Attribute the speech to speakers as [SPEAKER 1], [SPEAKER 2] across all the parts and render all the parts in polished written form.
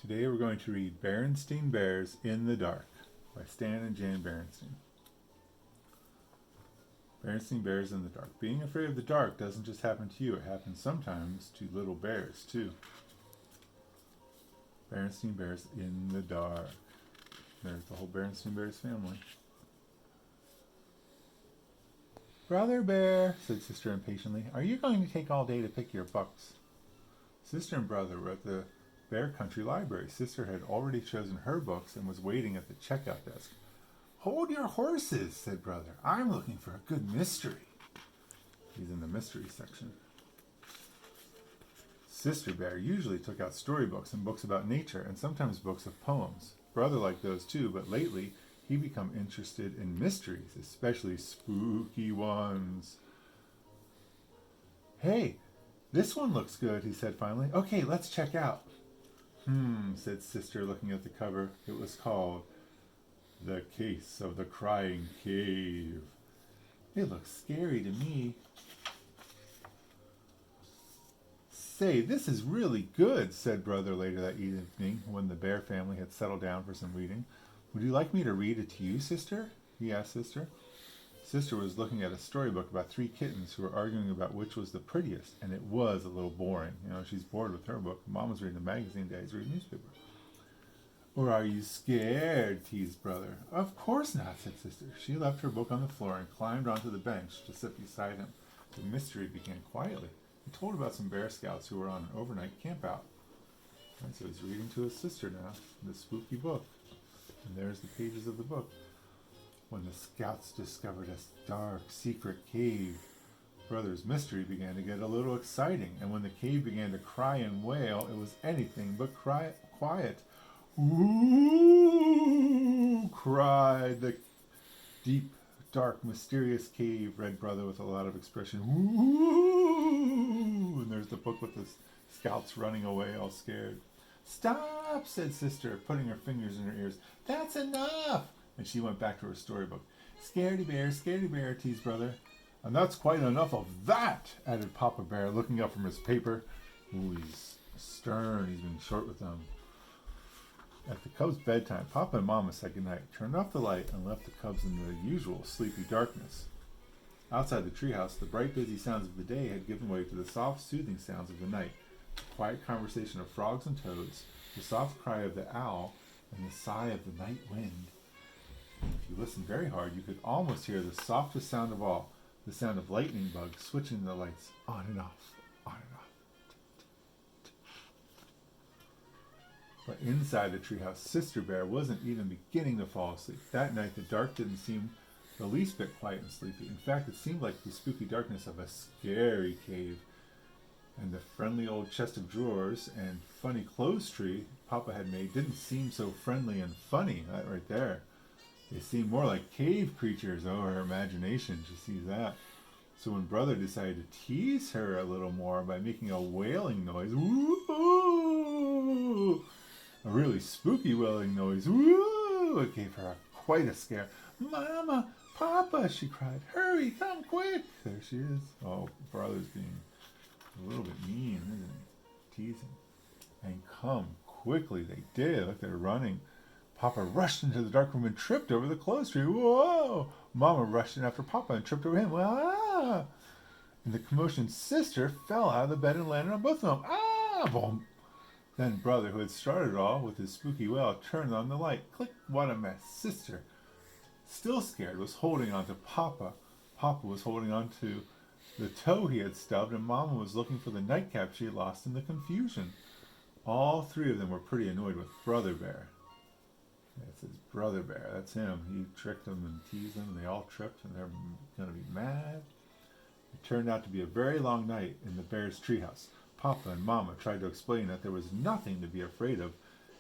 [SPEAKER 1] Today we're going to read Berenstain Bears in the Dark by Stan and Jan Berenstain. Berenstain Bears in the Dark. Being afraid of the dark doesn't just happen to you, it happens sometimes to little bears too. Berenstain Bears in the Dark. There's the whole Berenstain Bears family. Brother Bear, said Sister impatiently, are you going to take all day to pick your books? Sister and brother were at the Bear Country Library. Sister had already chosen her books and was waiting at the checkout desk. Hold your horses, said brother. I'm looking for a good mystery. He's in the mystery section. Sister Bear usually took out storybooks and books about nature and sometimes books of poems. Brother liked those too, but lately he'd become interested in mysteries, especially spooky ones. Hey, this one looks good, he said finally. Okay, let's check out. Said Sister, looking at the cover. It was called The Case of the Crying Cave. It looks scary to me. Say, this is really good, said brother later that evening when the Bear family had settled down for some reading. Would you like me to read it to you, Sister? He asked Sister. Sister was looking at a storybook about three kittens who were arguing about which was the prettiest, and it was a little boring. You know, she's bored with her book. Mom was reading a magazine, Daddy's reading a newspaper. Or are you scared? Teased brother. Of course not, said Sister. She left her book on the floor and climbed onto the bench to sit beside him. The mystery began quietly. He told about some Bear Scouts who were on an overnight campout. And so he's reading to his sister now, the spooky book. And there's the pages of the book. When the scouts discovered a dark, secret cave, brother's mystery began to get a little exciting, and when the cave began to cry and wail, it was anything but quiet. Ooh, cried the deep, dark, mysterious cave, read brother with a lot of expression. Ooh, and there's the book with the scouts running away all scared. Stop, said Sister, putting her fingers in her ears. That's enough. And she went back to her storybook. Scaredy bear, teased brother. And that's quite enough of that, added Papa Bear, looking up from his paper. Ooh, he's stern. He's being short with them. At the cubs' bedtime, Papa and Mama said goodnight, turned off the light, and left the cubs in the usual sleepy darkness. Outside the treehouse, the bright, busy sounds of the day had given way to the soft, soothing sounds of the night. The quiet conversation of frogs and toads, the soft cry of the owl, and the sigh of the night wind. If you listened very hard, you could almost hear the softest sound of all, the sound of lightning bugs switching the lights on and off, on and off. But inside the treehouse, Sister Bear wasn't even beginning to fall asleep. That night, the dark didn't seem the least bit quiet and sleepy. In fact, it seemed like the spooky darkness of a scary cave. And the friendly old chest of drawers and funny clothes tree Papa had made didn't seem so friendly and funny. That right there. They seemed more like cave creatures. Oh, her imagination, she sees that. So when brother decided to tease her a little more by making a wailing noise, woo, a really spooky wailing noise, woo, it gave her quite a scare. Mama, Papa, she cried, hurry, come quick. There she is. Oh, brother's being a little bit mean, isn't he? Teasing. And come quickly, they did. Look, they're running. Papa rushed into the dark room and tripped over the clothes tree. Whoa! Mama rushed in after Papa and tripped over him. Ah! In the commotion, Sister fell out of the bed and landed on both of them. Ah! Boom! Then brother, who had started it all with his spooky wail, turned on the light. Click! What a mess! Sister, still scared, was holding on to Papa. Papa was holding on to the toe he had stubbed, and Mama was looking for the nightcap she had lost in the confusion. All three of them were pretty annoyed with Brother Bear. It says Brother Bear, that's him. He tricked them and teased them, and they all tripped, and they're going to be mad. It turned out to be a very long night in the bear's treehouse. Papa and Mama tried to explain that there was nothing to be afraid of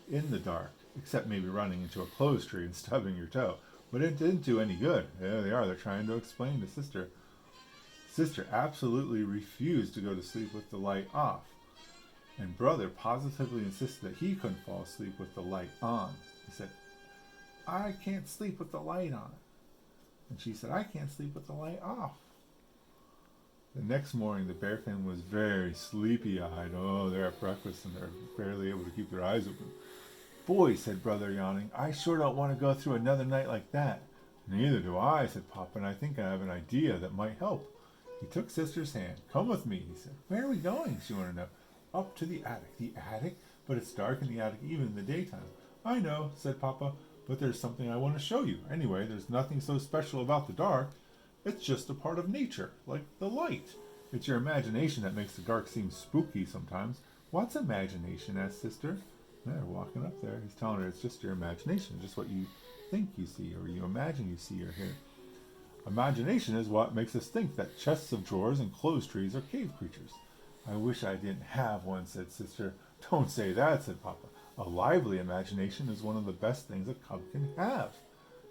[SPEAKER 1] in the dark, except maybe running into a clothes tree and stubbing your toe. But it didn't do any good. There they are. They're trying to explain to Sister. Sister absolutely refused to go to sleep with the light off. And brother positively insisted that he couldn't fall asleep with the light on. He said, I can't sleep with the light on. And she said, I can't sleep with the light off. The next morning, the Bear family was very sleepy-eyed. Oh, they're at breakfast and they're barely able to keep their eyes open. Boy, said Brother, yawning, I sure don't want to go through another night like that. Neither do I, said Papa, and I think I have an idea that might help. He took Sister's hand. Come with me, he said. Where are we going? She wanted to know. Up to the attic. The attic? But it's dark in the attic even in the daytime. I know, said Papa, but there's something I want to show you. Anyway, there's nothing so special about the dark. It's just a part of nature, like the light. It's your imagination that makes the dark seem spooky sometimes. What's imagination? Asked Sister. They're walking up there. He's telling her it's just your imagination, just what you think you see or you imagine you see or hear. Imagination is what makes us think that chests of drawers and clothes trees are cave creatures. I wish I didn't have one, said Sister. Don't say that, said Papa. A lively imagination is one of the best things a cub can have.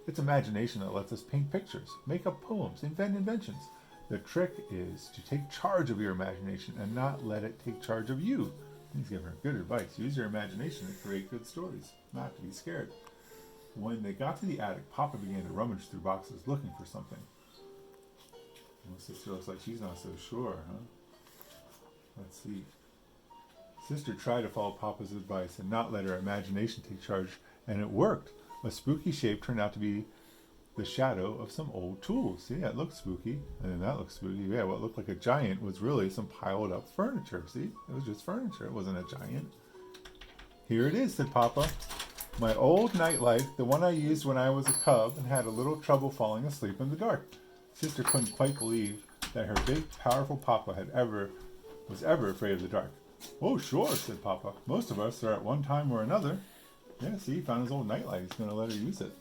[SPEAKER 1] It's imagination that lets us paint pictures, make up poems, invent inventions. The trick is to take charge of your imagination and not let it take charge of you. He's giving her good advice. Use your imagination to create good stories, not to be scared. When they got to the attic, Papa began to rummage through boxes looking for something. Well, Sister looks like she's not so sure, huh? Let's see. Sister tried to follow Papa's advice and not let her imagination take charge, and it worked. A spooky shape turned out to be the shadow of some old tools. See, that looked spooky, and then that looked spooky. Yeah, what looked like a giant was really some piled up furniture. See, it was just furniture. It wasn't a giant. Here it is, said Papa. My old nightlight, the one I used when I was a cub and had a little trouble falling asleep in the dark. Sister couldn't quite believe that her big, powerful Papa was ever afraid of the dark. Oh, sure, said Papa. Most of us are at one time or another. Yeah, see, he found his old nightlight. He's going to let her use it.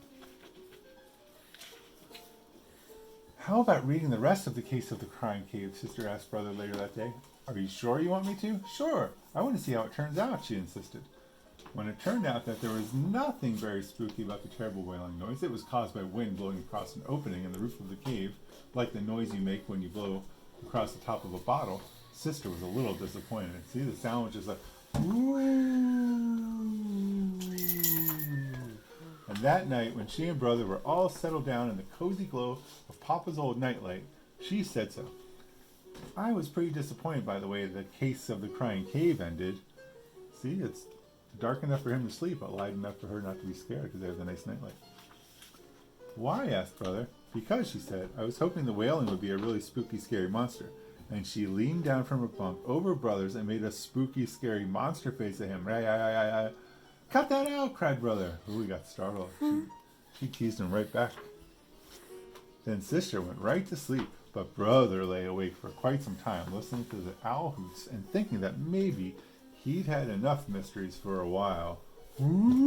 [SPEAKER 1] How about reading the rest of the Case of the Crying Cave? Sister asked Brother later that day. Are you sure you want me to? Sure. I want to see how it turns out, she insisted. When it turned out that there was nothing very spooky about the terrible wailing noise, it was caused by wind blowing across an opening in the roof of the cave, like the noise you make when you blow across the top of a bottle, Sister was a little disappointed. See, the sound was just like, woo. And that night, when she and Brother were all settled down in the cozy glow of Papa's old nightlight, she said so. I was pretty disappointed by the way the Case of the Crying Cave ended. See, it's dark enough for him to sleep, but light enough for her not to be scared because they have the nice nightlight. Why? Asked Brother. Because, she said, I was hoping the wailing would be a really spooky, scary monster. And she leaned down from her bunk over Brother's and made a spooky, scary monster face at him. Cut that out, cried Brother. Ooh, he got startled. She teased him right back. Then Sister went right to sleep, but Brother lay awake for quite some time, listening to the owl hoots and thinking that maybe he'd had enough mysteries for a while. Ooh.